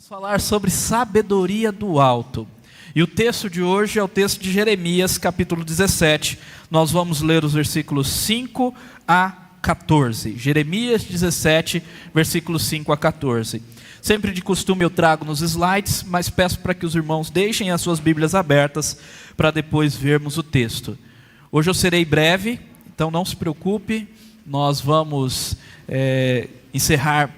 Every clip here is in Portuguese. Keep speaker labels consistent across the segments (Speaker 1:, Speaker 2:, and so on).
Speaker 1: Vamos falar sobre sabedoria do alto. E o texto de hoje é o texto de Jeremias, capítulo 17. Nós vamos ler os versículos 5 a 14. Jeremias 17, versículos 5 a 14. Sempre de costume eu trago nos slides, mas peço para que os irmãos deixem as suas Bíblias abertas para depois vermos o texto. Hoje eu serei breve, então não se preocupe, nós vamos encerrar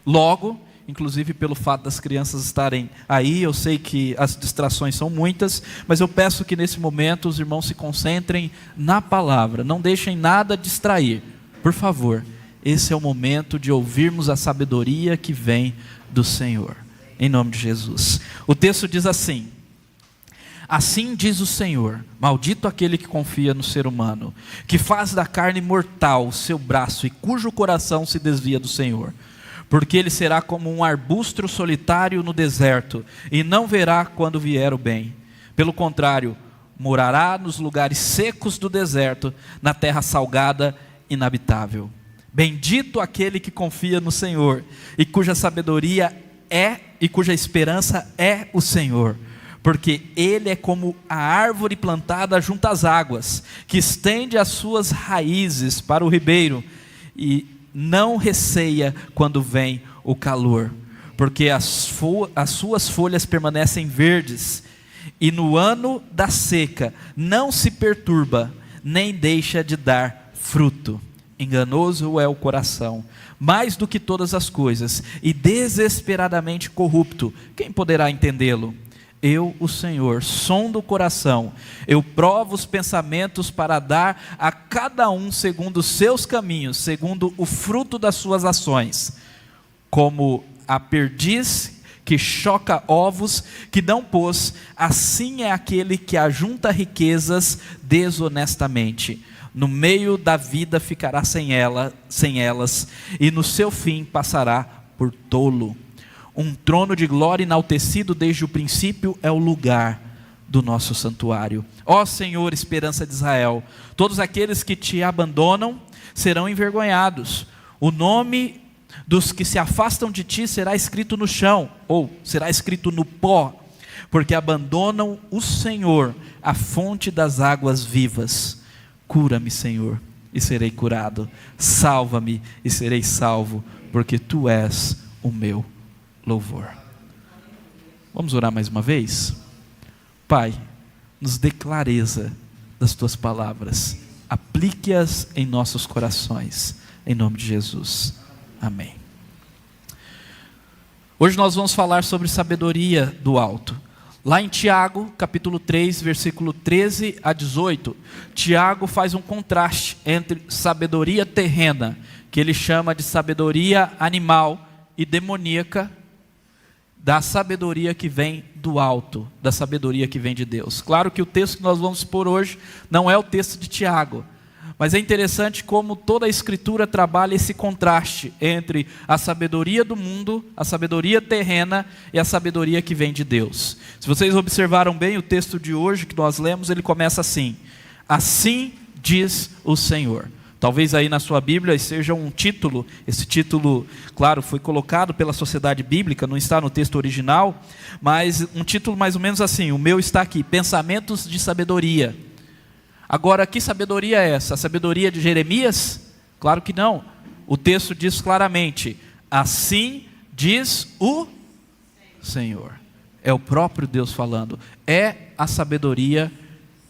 Speaker 1: logo. Inclusive pelo fato das crianças estarem aí, eu sei que as distrações são muitas, mas eu peço que nesse momento os irmãos se concentrem na palavra, não deixem nada distrair, por favor. Esse é o momento de ouvirmos a sabedoria que vem do Senhor, em nome de Jesus. O texto diz assim: assim diz o Senhor, maldito aquele que confia no ser humano, que faz da carne mortal o seu braço e cujo coração se desvia do Senhor. Porque ele será como um arbusto solitário no deserto, e não verá quando vier o bem. Pelo contrário, morará nos lugares secos do deserto, na terra salgada, inabitável. Bendito aquele que confia no Senhor, e cuja sabedoria e cuja esperança é o Senhor. Porque ele é como a árvore plantada junto às águas, que estende as suas raízes para o ribeiro, e não receia quando vem o calor, porque as suas folhas permanecem verdes, e no ano da seca não se perturba, nem deixa de dar fruto. Enganoso é o coração, mais do que todas as coisas, e desesperadamente corrupto. Quem poderá entendê-lo? Eu, o Senhor, sondo o coração, eu provo os pensamentos para dar a cada um segundo os seus caminhos, segundo o fruto das suas ações. Como a perdiz que choca ovos que não pôs, assim é aquele que ajunta riquezas desonestamente. No meio da vida ficará sem elas, e no seu fim passará por tolo. Um trono de glória enaltecido desde o princípio é o lugar do nosso santuário. Ó Senhor, esperança de Israel, todos aqueles que te abandonam serão envergonhados. O nome dos que se afastam de ti será escrito no chão, ou será escrito no pó, porque abandonam o Senhor, a fonte das águas vivas. Cura-me, Senhor, e serei curado. Salva-me e serei salvo, porque tu és o meu louvor. Vamos orar mais uma vez? Pai, nos dê clareza das tuas palavras, aplique-as em nossos corações, em nome de Jesus, amém. Hoje nós vamos falar sobre sabedoria do alto. Lá em Tiago, capítulo 3, versículo 13 a 18, Tiago faz um contraste entre sabedoria terrena, que ele chama de sabedoria animal e demoníaca, da sabedoria que vem do alto, da sabedoria que vem de Deus. Claro que o texto que nós vamos expor hoje não é o texto de Tiago, mas é interessante como toda a Escritura trabalha esse contraste entre a sabedoria do mundo, a sabedoria terrena e a sabedoria que vem de Deus. Se vocês observaram bem o texto de hoje que nós lemos, ele começa assim: assim diz o Senhor. Talvez aí na sua Bíblia seja um título, esse título, claro, foi colocado pela Sociedade Bíblica, não está no texto original, mas um título mais ou menos assim, o meu está aqui: Pensamentos de Sabedoria. Agora, que sabedoria é essa? A sabedoria de Jeremias? Claro que não. O texto diz claramente: assim diz o Senhor. É o próprio Deus falando. É a sabedoria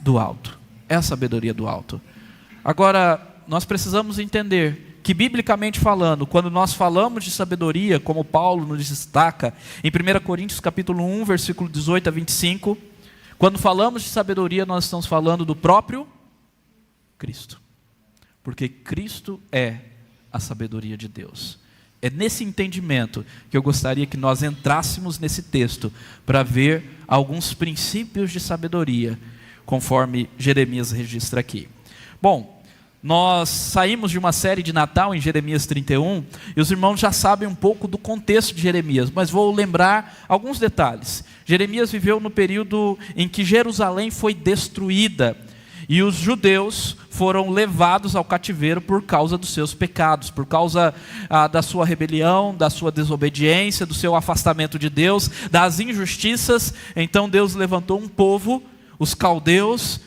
Speaker 1: do alto. É a sabedoria do alto. Agora, nós precisamos entender que, biblicamente falando, quando nós falamos de sabedoria, como Paulo nos destaca em 1 Coríntios capítulo 1, versículo 18 a 25, quando falamos de sabedoria, nós estamos falando do próprio Cristo, porque Cristo é a sabedoria de Deus. É nesse entendimento que eu gostaria que nós entrássemos nesse texto, para ver alguns princípios de sabedoria, conforme Jeremias registra aqui. Bom, nós saímos de uma série de Natal em Jeremias 31, e os irmãos já sabem um pouco do contexto de Jeremias, mas vou lembrar alguns detalhes. Jeremias viveu no período em que Jerusalém foi destruída, E os judeus foram levados ao cativeiro por causa dos seus pecados, por causa da sua rebelião, da sua desobediência, do seu afastamento de Deus, das injustiças. Então Deus levantou um povo, os caldeus,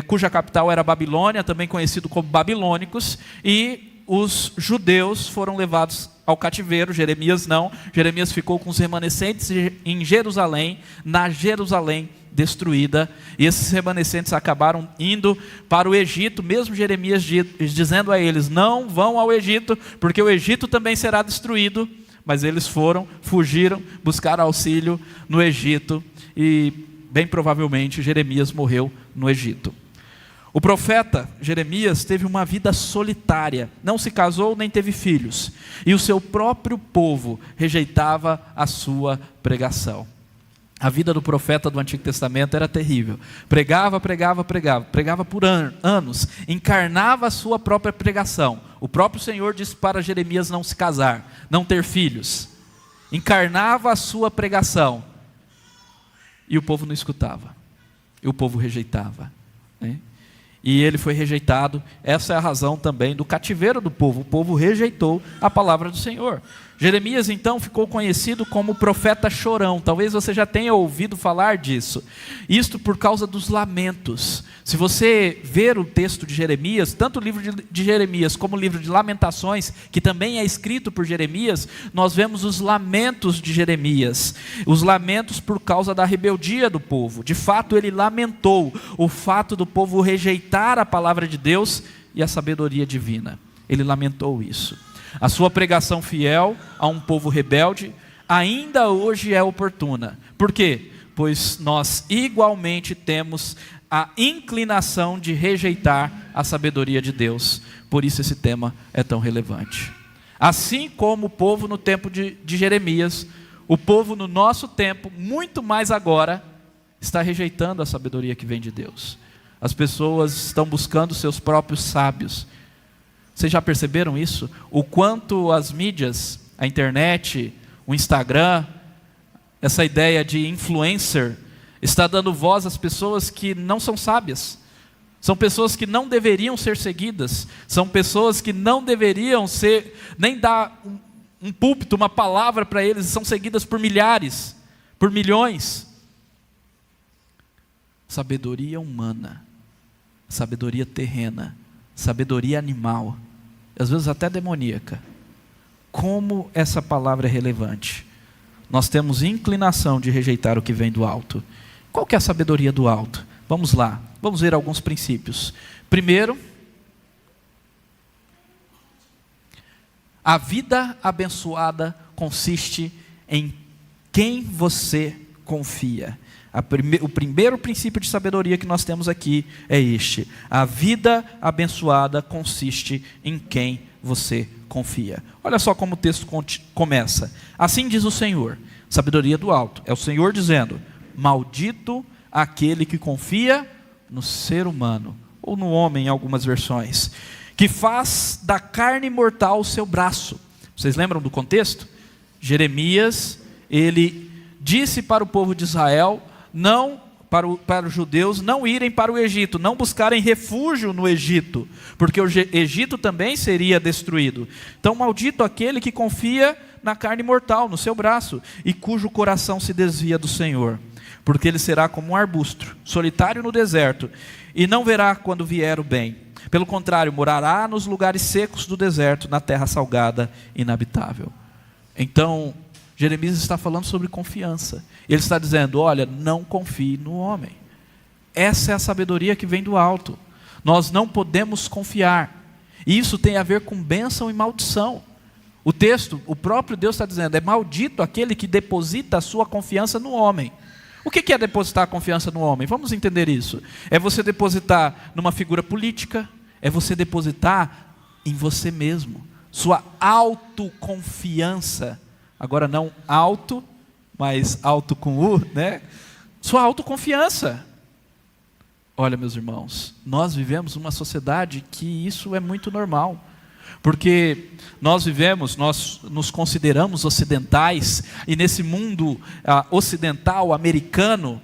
Speaker 1: cuja capital era Babilônia, também conhecido como babilônicos, e os judeus foram levados ao cativeiro. Jeremias não. Jeremias ficou com os remanescentes em Jerusalém, na Jerusalém destruída, e esses remanescentes acabaram indo para o Egito, mesmo Jeremias dizendo a eles: não vão ao Egito, porque o Egito também será destruído. Mas eles foram, fugiram, buscaram auxílio no Egito, e bem provavelmente Jeremias morreu no Egito. O profeta Jeremias teve uma vida solitária, não se casou nem teve filhos, e o seu próprio povo rejeitava a sua pregação. A vida do profeta do Antigo Testamento era terrível. Pregava por anos, encarnava a sua própria pregação. O próprio Senhor disse para Jeremias não se casar, não ter filhos. Encarnava a sua pregação. E o povo não escutava. E o povo rejeitava, né? E ele foi rejeitado. Essa é a razão também do cativeiro do povo. O povo rejeitou a palavra do Senhor. Jeremias então ficou conhecido como o profeta chorão. Talvez você já tenha ouvido falar disso. Isto por causa dos lamentos. Se você ver o texto de Jeremias, tanto o livro de Jeremias como o livro de Lamentações, que também é escrito por Jeremias, nós vemos os lamentos de Jeremias. Os lamentos por causa da rebeldia do povo. De fato, ele lamentou o fato do povo rejeitar a palavra de Deus e a sabedoria divina. Ele lamentou isso. A sua pregação fiel a um povo rebelde ainda hoje é oportuna. Por quê? Pois nós igualmente temos a inclinação de rejeitar a sabedoria de Deus. Por isso esse tema é tão relevante. Assim como o povo no tempo de Jeremias, o povo no nosso tempo, muito mais agora, está rejeitando a sabedoria que vem de Deus. As pessoas estão buscando seus próprios sábios. Vocês já perceberam isso? O quanto as mídias, a internet, o Instagram, essa ideia de influencer, está dando voz às pessoas que não são sábias. São pessoas que não deveriam ser seguidas. São pessoas que não deveriam nem dar um púlpito, uma palavra para eles. São seguidas por milhares, por milhões. Sabedoria humana, sabedoria terrena, sabedoria animal, às vezes até demoníaca. Como essa palavra é relevante. Nós temos inclinação de rejeitar o que vem do alto. Qual que é a sabedoria do alto? Vamos lá, vamos ver alguns princípios. Primeiro, a vida abençoada consiste em quem você confia. O primeiro princípio de sabedoria que nós temos aqui é este: a vida abençoada consiste em quem você confia. Olha só como o texto começa. Assim diz o Senhor, sabedoria do alto. É o Senhor dizendo: maldito aquele que confia no ser humano, ou no homem em algumas versões, que faz da carne mortal o seu braço. Vocês lembram do contexto? Jeremias, ele disse para o povo de Israel, para os judeus não irem para o Egito, não buscarem refúgio no Egito, porque o Egito também seria destruído. Então, maldito aquele que confia na carne mortal, no seu braço, e cujo coração se desvia do Senhor, porque ele será como um arbusto, solitário no deserto, e não verá quando vier o bem. Pelo contrário, morará nos lugares secos do deserto, na terra salgada, inabitável. Então, Jeremias está falando sobre confiança. Ele está dizendo: olha, não confie no homem. Essa é a sabedoria que vem do alto. Nós não podemos confiar. E isso tem a ver com bênção e maldição. O texto, o próprio Deus está dizendo: é maldito aquele que deposita a sua confiança no homem. O que é depositar a confiança no homem? Vamos entender isso. É você depositar numa figura política, é você depositar em você mesmo. Sua autoconfiança. Agora não alto, mas alto com U, né? Sua autoconfiança. Olha, meus irmãos, nós vivemos numa sociedade que isso é muito normal. Porque nós nos consideramos ocidentais, e nesse mundo ocidental, americano,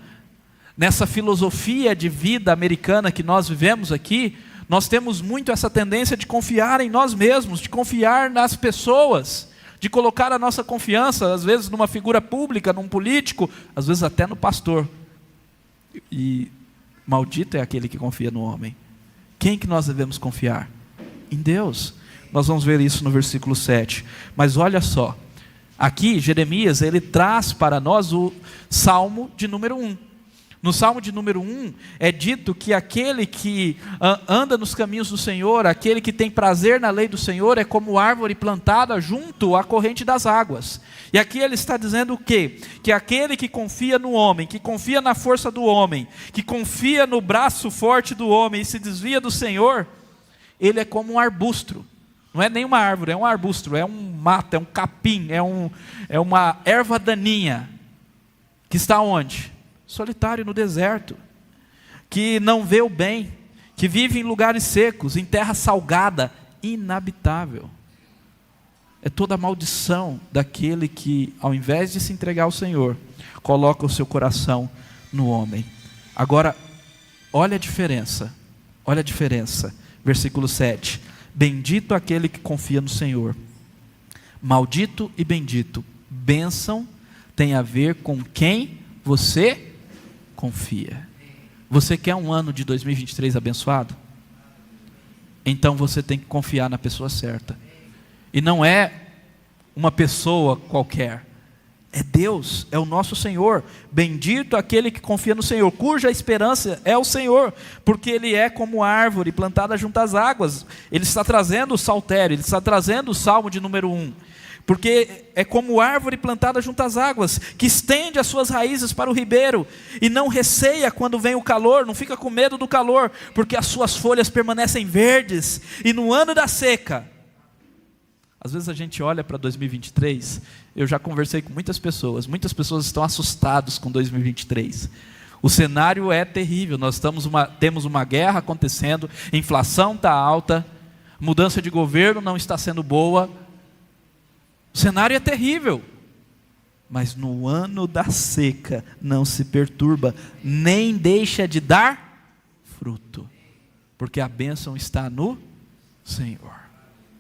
Speaker 1: nessa filosofia de vida americana que nós vivemos aqui, nós temos muito essa tendência de confiar em nós mesmos, de confiar nas pessoas, de colocar a nossa confiança, às vezes numa figura pública, num político, às vezes até no pastor. E maldito é aquele que confia no homem. Quem que nós devemos confiar? Em Deus. Nós vamos ver isso no versículo 7. Mas olha só, aqui Jeremias, ele traz para nós o Salmo de número 1. No Salmo de número 1 é dito que aquele que anda nos caminhos do Senhor, aquele que tem prazer na lei do Senhor, é como árvore plantada junto à corrente das águas. E aqui ele está dizendo o quê? Que aquele que confia no homem, que confia na força do homem, que confia no braço forte do homem e se desvia do Senhor, ele é como um arbusto. Não é nem uma árvore, é um arbusto, é um mato, é um capim, é uma erva daninha, que está onde? Solitário no deserto, que não vê o bem, que vive em lugares secos, em terra salgada, inabitável. É toda a maldição daquele que, ao invés de se entregar ao Senhor, coloca o seu coração no homem. Agora, olha a diferença, versículo 7, bendito aquele que confia no Senhor, maldito e bendito, bênção tem a ver com quem você confia. Você quer um ano de 2023 abençoado? Então você tem que confiar na pessoa certa. E não é uma pessoa qualquer. É Deus, é o nosso Senhor. Bendito aquele que confia no Senhor, cuja esperança é o Senhor, porque Ele é como árvore plantada junto às águas. Ele está trazendo o saltério, Ele está trazendo o Salmo de número 1. Porque é como árvore plantada junto às águas, que estende as suas raízes para o ribeiro, e não receia quando vem o calor, não fica com medo do calor, porque as suas folhas permanecem verdes, e no ano da seca. Às vezes a gente olha para 2023, eu já conversei com muitas pessoas estão assustadas com 2023. O cenário é terrível, temos uma guerra acontecendo, a inflação está alta, mudança de governo não está sendo boa, o cenário é terrível, mas no ano da seca não se perturba, nem deixa de dar fruto, porque a bênção está no Senhor.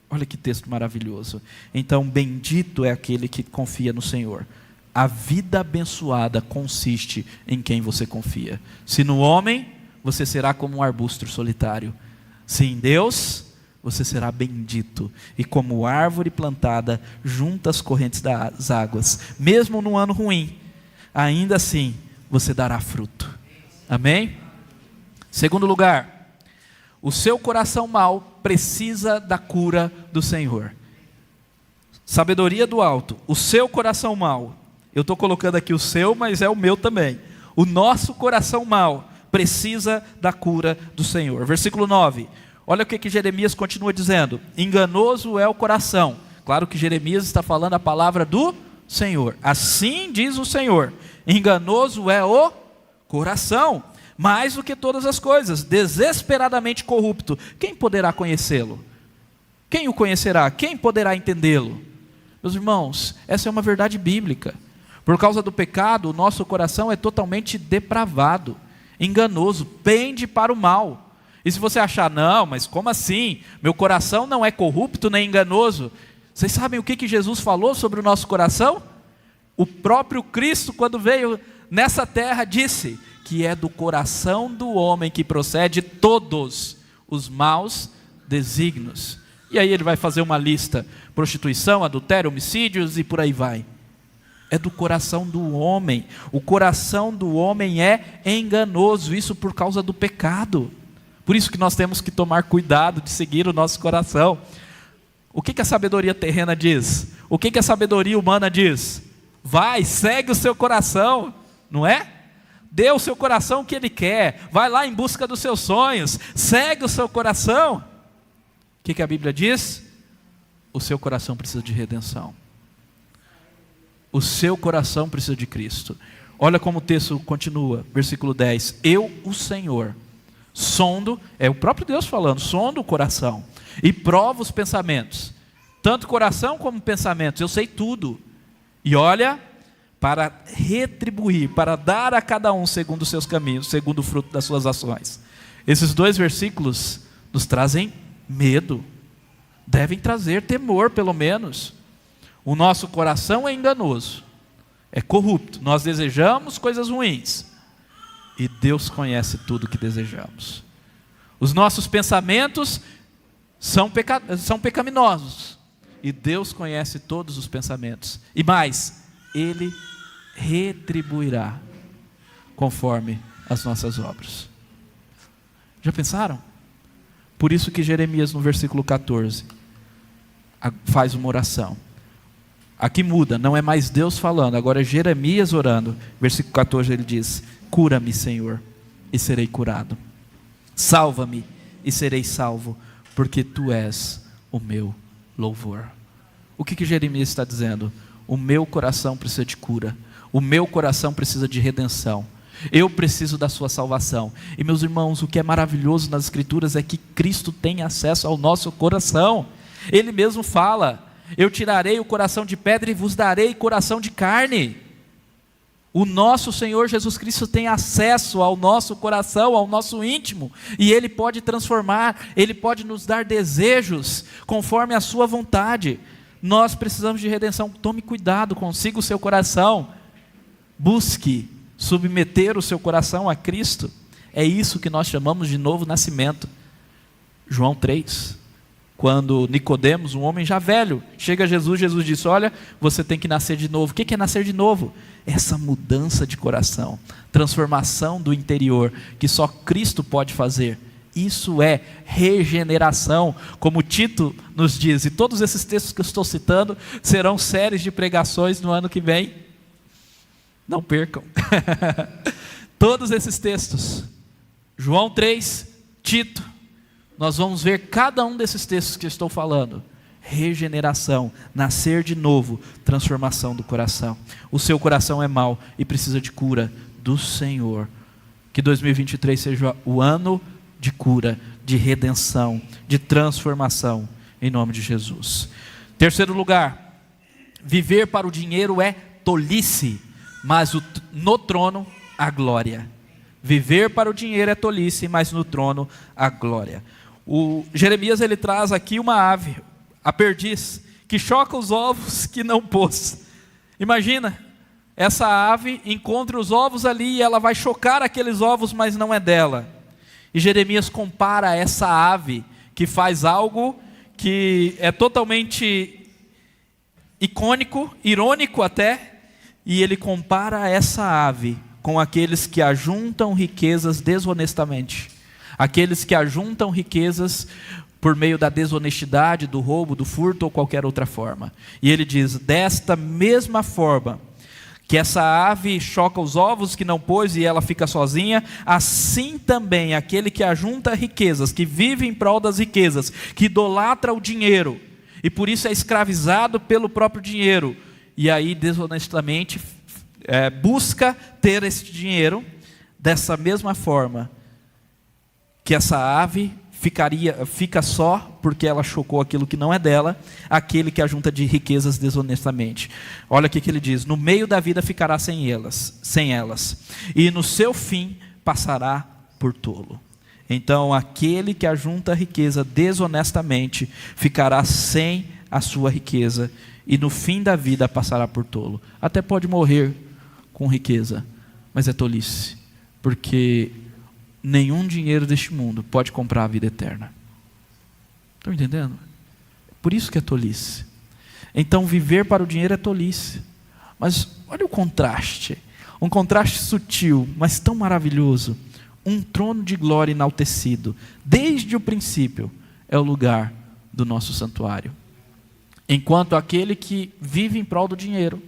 Speaker 1: Olha que texto maravilhoso. Então, bendito é aquele que confia no Senhor. A vida abençoada consiste em quem você confia. Se no homem, você será como um arbusto solitário. Se em Deus, você será bendito, e como árvore plantada junto às correntes das águas, mesmo no ano ruim, ainda assim você dará fruto. Amém? Segundo lugar, o seu coração mau precisa da cura do Senhor. Sabedoria do alto, o seu coração mau, eu estou colocando aqui o seu, mas é o meu também. O nosso coração mau precisa da cura do Senhor. Versículo 9. Olha o que Jeremias continua dizendo: enganoso é o coração. Claro que Jeremias está falando a palavra do Senhor. Assim diz o Senhor: enganoso é o coração, mais do que todas as coisas, desesperadamente corrupto. Quem poderá conhecê-lo? Quem o conhecerá? Quem poderá entendê-lo? Meus irmãos, essa é uma verdade bíblica. Por causa do pecado, o nosso coração é totalmente depravado, enganoso, pende para o mal. E se você achar, não, mas como assim? Meu coração não é corrupto nem enganoso. Vocês sabem o que Jesus falou sobre o nosso coração? O próprio Cristo, quando veio nessa terra, disse que é do coração do homem que procede todos os maus desígnios. E aí ele vai fazer uma lista: prostituição, adultério, homicídios e por aí vai. É do coração do homem. O coração do homem é enganoso, isso por causa do pecado. Por isso que nós temos que tomar cuidado de seguir o nosso coração. O que a sabedoria terrena diz? O que a sabedoria humana diz? Vai, segue o seu coração, não é? Dê ao seu coração o que ele quer, vai lá em busca dos seus sonhos, segue o seu coração. O que a Bíblia diz? O seu coração precisa de redenção. O seu coração precisa de Cristo. Olha como o texto continua, versículo 10. Eu, o Senhor, sondo, é o próprio Deus falando, sondo o coração e provo os pensamentos, tanto coração como pensamentos, eu sei tudo. E olha, para retribuir, para dar a cada um segundo os seus caminhos, segundo o fruto das suas ações. Esses 2 versículos nos trazem medo, devem trazer temor, pelo menos. O nosso coração é enganoso, é corrupto, nós desejamos coisas ruins, e Deus conhece tudo que desejamos. Os nossos pensamentos são pecaminosos, e Deus conhece todos os pensamentos, e mais, Ele retribuirá conforme as nossas obras. Já pensaram? Por isso que Jeremias, no versículo 14, faz uma oração. Aqui muda, não é mais Deus falando, agora é Jeremias orando. Versículo 14 ele diz: cura-me, Senhor, e serei curado. Salva-me e serei salvo, porque Tu és o meu louvor. O que Jeremias está dizendo? O meu coração precisa de cura, o meu coração precisa de redenção, eu preciso da sua salvação. E meus irmãos, o que é maravilhoso nas Escrituras é que Cristo tem acesso ao nosso coração. Ele mesmo fala: eu tirarei o coração de pedra e vos darei coração de carne. O nosso Senhor Jesus Cristo tem acesso ao nosso coração, ao nosso íntimo, e Ele pode transformar, Ele pode nos dar desejos conforme a sua vontade. Nós precisamos de redenção. Tome cuidado, consiga o seu coração, busque submeter o seu coração a Cristo. É isso que nós chamamos de novo nascimento. João 3, quando Nicodemos, um homem já velho, chega a Jesus, Jesus disse: olha, você tem que nascer de novo. O que é nascer de novo? Essa mudança de coração, transformação do interior, que só Cristo pode fazer. Isso é regeneração, como Tito nos diz. E todos esses textos que eu estou citando serão séries de pregações no ano que vem. Não percam. Todos esses textos, João 3, Tito, nós vamos ver cada um desses textos que eu estou falando. Regeneração, nascer de novo, transformação do coração. O seu coração é mau e precisa de cura do Senhor. Que 2023 seja o ano de cura, de redenção, de transformação, em nome de Jesus. Terceiro lugar, viver para o dinheiro é tolice, mas no trono a glória. Viver para o dinheiro é tolice, mas no trono a glória. O Jeremias ele traz aqui uma ave, a perdiz, que choca os ovos que não pôs. Imagina, essa ave encontra os ovos ali e ela vai chocar aqueles ovos, mas não é dela. E Jeremias compara essa ave que faz algo que é totalmente icônico, irônico até, e ele compara essa ave com aqueles que ajuntam riquezas desonestamente, aqueles que ajuntam riquezas por meio da desonestidade, do roubo, do furto ou qualquer outra forma. E ele diz: desta mesma forma que essa ave choca os ovos que não pôs e ela fica sozinha, assim também aquele que ajunta riquezas, que vive em prol das riquezas, que idolatra o dinheiro, e por isso é escravizado pelo próprio dinheiro, e aí desonestamente busca ter esse dinheiro, dessa mesma forma que essa ave fica só porque ela chocou aquilo que não é dela, aquele que ajunta de riquezas desonestamente. Olha o que ele diz: no meio da vida ficará sem elas, e no seu fim passará por tolo. Então aquele que ajunta riqueza desonestamente ficará sem a sua riqueza, e no fim da vida passará por tolo. Até pode morrer com riqueza, mas é tolice, porque nenhum dinheiro deste mundo pode comprar a vida eterna. Estão entendendo? Por isso que é tolice. Então viver para o dinheiro é tolice. Mas olha o contraste, um contraste sutil, mas tão maravilhoso. Um trono de glória enaltecido, desde o princípio, é o lugar do nosso santuário. Enquanto aquele que vive em prol do dinheiro,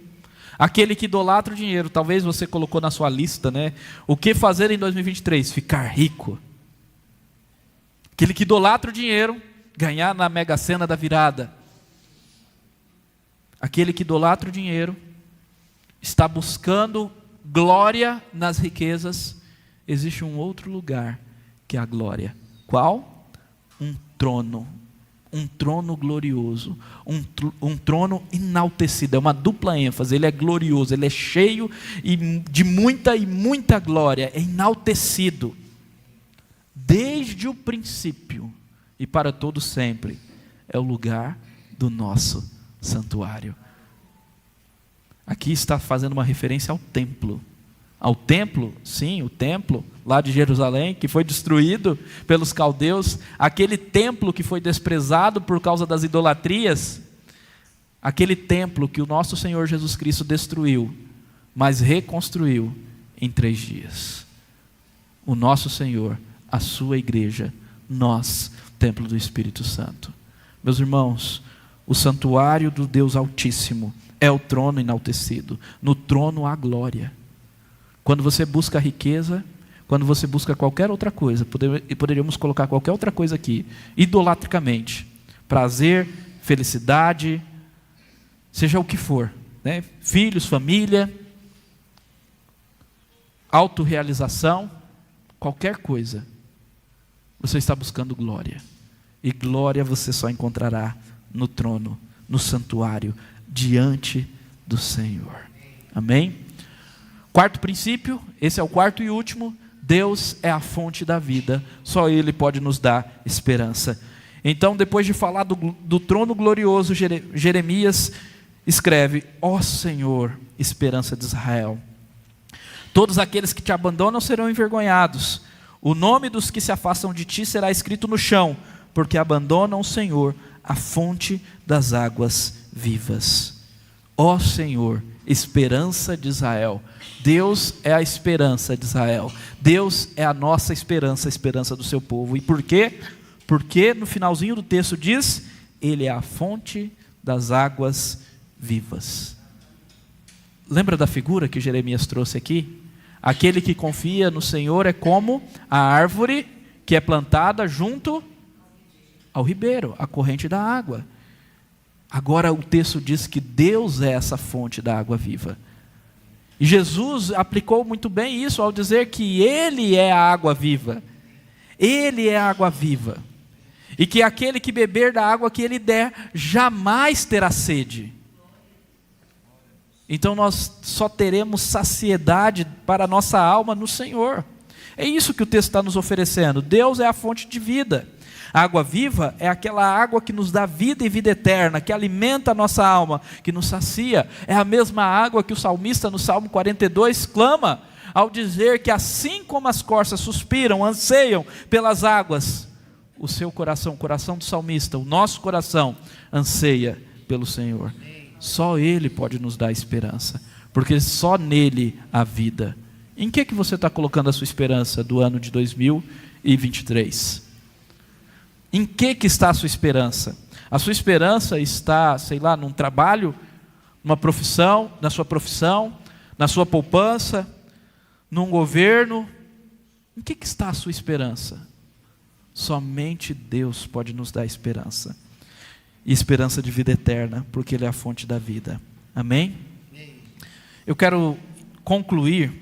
Speaker 1: aquele que idolatra o dinheiro, talvez você colocou na sua lista, né? O que fazer em 2023? Ficar rico. Aquele que idolatra o dinheiro, ganhar na Mega Sena da virada. Aquele que idolatra o dinheiro, está buscando glória nas riquezas. Existe um outro lugar que é a glória. Qual? Um trono. um trono glorioso, um trono enaltecido, é uma dupla ênfase, ele é glorioso, ele é cheio de muita glória, é enaltecido, desde o princípio e para todo sempre, é o lugar do nosso santuário. Aqui está fazendo uma referência ao templo, sim, o templo lá de Jerusalém, que foi destruído pelos caldeus, aquele templo que foi desprezado por causa das idolatrias, aquele templo que o nosso Senhor Jesus Cristo destruiu, mas reconstruiu em 3 dias. O nosso Senhor, a sua igreja, nós, templo do Espírito Santo. Meus irmãos, o santuário do Deus Altíssimo é o trono enaltecido, no trono há glória. Quando você busca riqueza, quando você busca qualquer outra coisa, poderíamos colocar qualquer outra coisa aqui, idolatricamente, prazer, felicidade, seja o que for, né? Filhos, família, autorrealização, qualquer coisa, você está buscando glória, e glória você só encontrará no trono, no santuário, diante do Senhor. Amém? Quarto princípio, esse é o quarto e último: Deus é a fonte da vida, só Ele pode nos dar esperança. Então, depois de falar do trono glorioso, Jeremias escreve: ó Senhor, esperança de Israel, todos aqueles que te abandonam serão envergonhados, o nome dos que se afastam de ti será escrito no chão, porque abandonam o Senhor, a fonte das águas vivas. Ó Senhor, esperança de Israel. Deus é a esperança de Israel. Deus é a nossa esperança, a esperança do seu povo. E por quê? Porque no finalzinho do texto diz: Ele é a fonte das águas vivas. Lembra da figura que Jeremias trouxe aqui? Aquele que confia no Senhor é como a árvore que é plantada junto ao ribeiro, a corrente da água. Agora o texto diz que Deus é essa fonte da água viva. E Jesus aplicou muito bem isso ao dizer que Ele é a água viva. Ele é a água viva. E que aquele que beber da água que Ele der, jamais terá sede. Então nós só teremos saciedade para a nossa alma no Senhor. É isso que o texto está nos oferecendo. Deus é a fonte de vida. A água viva é aquela água que nos dá vida e vida eterna, que alimenta a nossa alma, que nos sacia. É a mesma água que o salmista no Salmo 42 clama, ao dizer que assim como as corças suspiram, anseiam pelas águas, o seu coração, o coração do salmista, o nosso coração, anseia pelo Senhor. Só Ele pode nos dar esperança, porque só nele há vida. Em que você está colocando a sua esperança do ano de 2023? Em que está a sua esperança? A sua esperança está, sei lá, num trabalho, numa profissão, na sua profissão, na sua poupança, num governo? Em que está a sua esperança? Somente Deus pode nos dar esperança. E esperança de vida eterna, porque Ele é a fonte da vida. Amém? Eu quero concluir,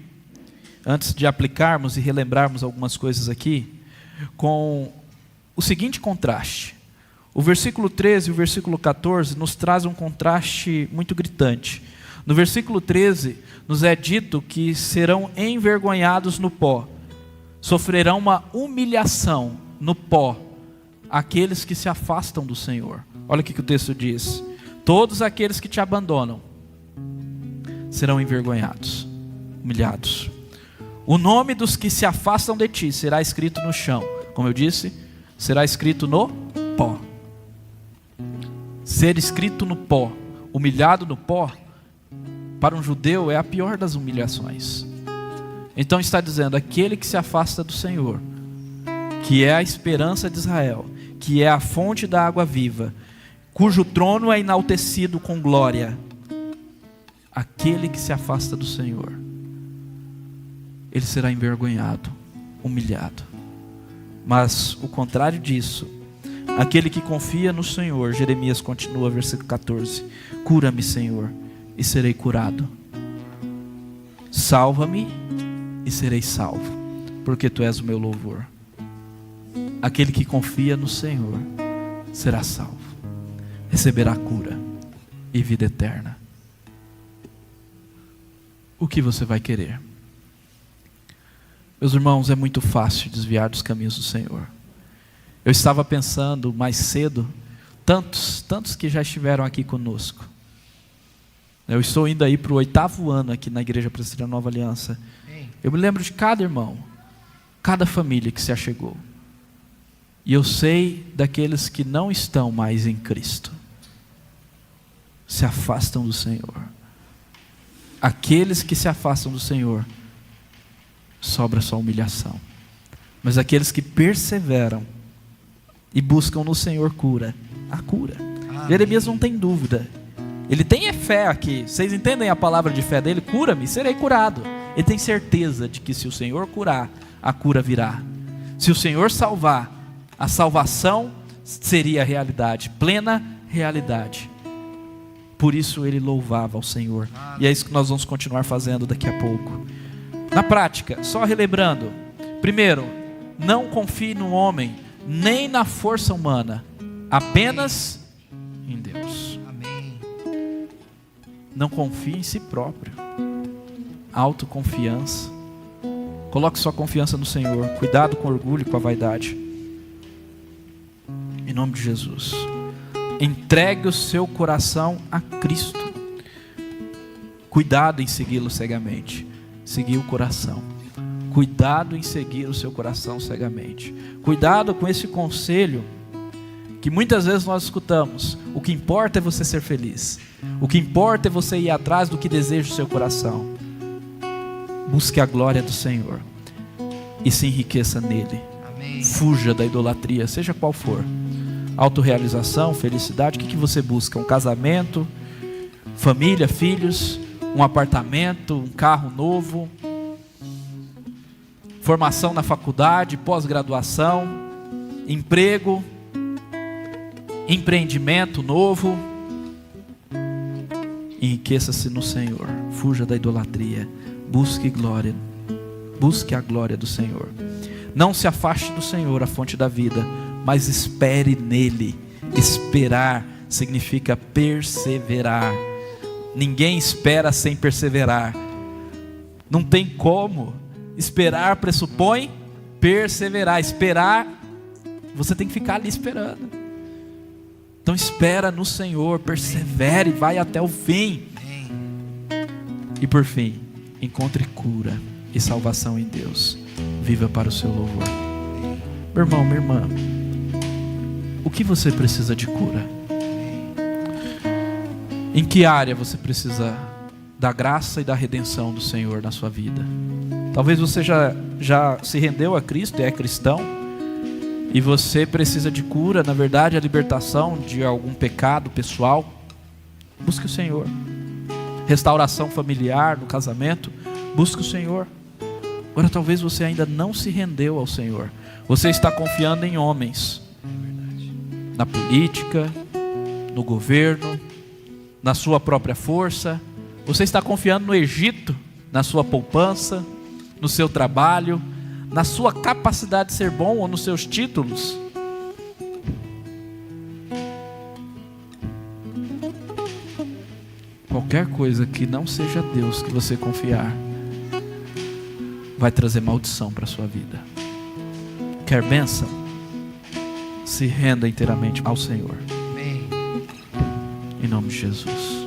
Speaker 1: antes de aplicarmos e relembrarmos algumas coisas aqui, com o seguinte contraste. O versículo 13 e o versículo 14 nos trazem um contraste muito gritante. No versículo 13 nos é dito que serão envergonhados no pó, sofrerão uma humilhação no pó, aqueles que se afastam do Senhor. Olha o que o texto diz: todos aqueles que te abandonam serão envergonhados, humilhados. O nome dos que se afastam de ti será escrito no chão. Como eu disse, será escrito no pó. Ser escrito no pó, humilhado no pó, para um judeu é a pior das humilhações. Então está dizendo: aquele que se afasta do Senhor, que é a esperança de Israel, que é a fonte da água viva, cujo trono é enaltecido com glória, aquele que se afasta do Senhor, ele será envergonhado, humilhado. Mas o contrário disso, aquele que confia no Senhor, Jeremias continua, versículo 14: cura-me, Senhor, e serei curado. Salva-me e serei salvo, porque Tu és o meu louvor. Aquele que confia no Senhor será salvo, receberá cura e vida eterna. O que você vai querer? Meus irmãos, é muito fácil desviar dos caminhos do Senhor. Eu estava pensando mais cedo, tantos que já estiveram aqui conosco. Eu estou indo aí para o 8º ano aqui na Igreja Presbiteriana Nova Aliança. Eu me lembro de cada irmão, cada família que se achegou. E eu sei daqueles que não estão mais em Cristo, se afastam do Senhor. Aqueles que se afastam do Senhor, sobra só humilhação. Mas aqueles que perseveram e buscam no Senhor cura, a cura. Amém. Jeremias não tem dúvida. Ele tem fé aqui. Vocês entendem a palavra de fé dele? Cura-me, serei curado. Ele tem certeza de que se o Senhor curar, a cura virá. Se o Senhor salvar, a salvação seria realidade, plena realidade. Por isso ele louvava ao Senhor. E é isso que nós vamos continuar fazendo daqui a pouco. Na prática, só relembrando. Primeiro, não confie no homem, nem na força humana, apenas em Deus.
Speaker 2: Amém.
Speaker 1: Não confie em si próprio. Autoconfiança. Coloque sua confiança no Senhor. Cuidado com o orgulho e com a vaidade. Em nome de Jesus. Entregue o seu coração a Cristo. Cuidado em segui-lo cegamente. Seguir o coração. Cuidado em seguir o seu coração cegamente. Cuidado com esse conselho que muitas vezes nós escutamos. O que importa é você ser feliz. O que importa é você ir atrás do que deseja o seu coração. Busque a glória do Senhor e se enriqueça nele.
Speaker 2: Amém.
Speaker 1: Fuja da idolatria, seja qual for. Autorrealização, felicidade, o que você busca? Um casamento, família, filhos, um apartamento, um carro novo, formação na faculdade, pós-graduação, emprego, empreendimento novo. Enriqueça-se no Senhor, fuja da idolatria, busque glória, busque a glória do Senhor. Não se afaste do Senhor, a fonte da vida, mas espere nele. Esperar significa perseverar. Ninguém espera sem perseverar. Não tem como. Esperar pressupõe perseverar. Esperar, você tem que ficar ali esperando. Então espera no Senhor, persevere, vai até o fim. E por fim, encontre cura e salvação em Deus. Viva para o seu louvor. Meu irmão, minha irmã, o que você precisa de cura? Em que área você precisa da graça e da redenção do Senhor na sua vida? Talvez você já se rendeu a Cristo e é cristão, e você precisa de cura, na verdade a libertação de algum pecado pessoal. Busque o Senhor. Restauração familiar no casamento, busque o Senhor. Agora talvez você ainda não se rendeu ao Senhor. Você está confiando em homens, na política, no governo, na sua própria força. Você está confiando no Egito, na sua poupança, no seu trabalho, na sua capacidade de ser bom ou nos seus títulos. Qualquer coisa que não seja Deus que você confiar, vai trazer maldição para a sua vida. Quer bênção? Se renda inteiramente ao Senhor.
Speaker 2: Amém.
Speaker 1: Em nome de Jesus.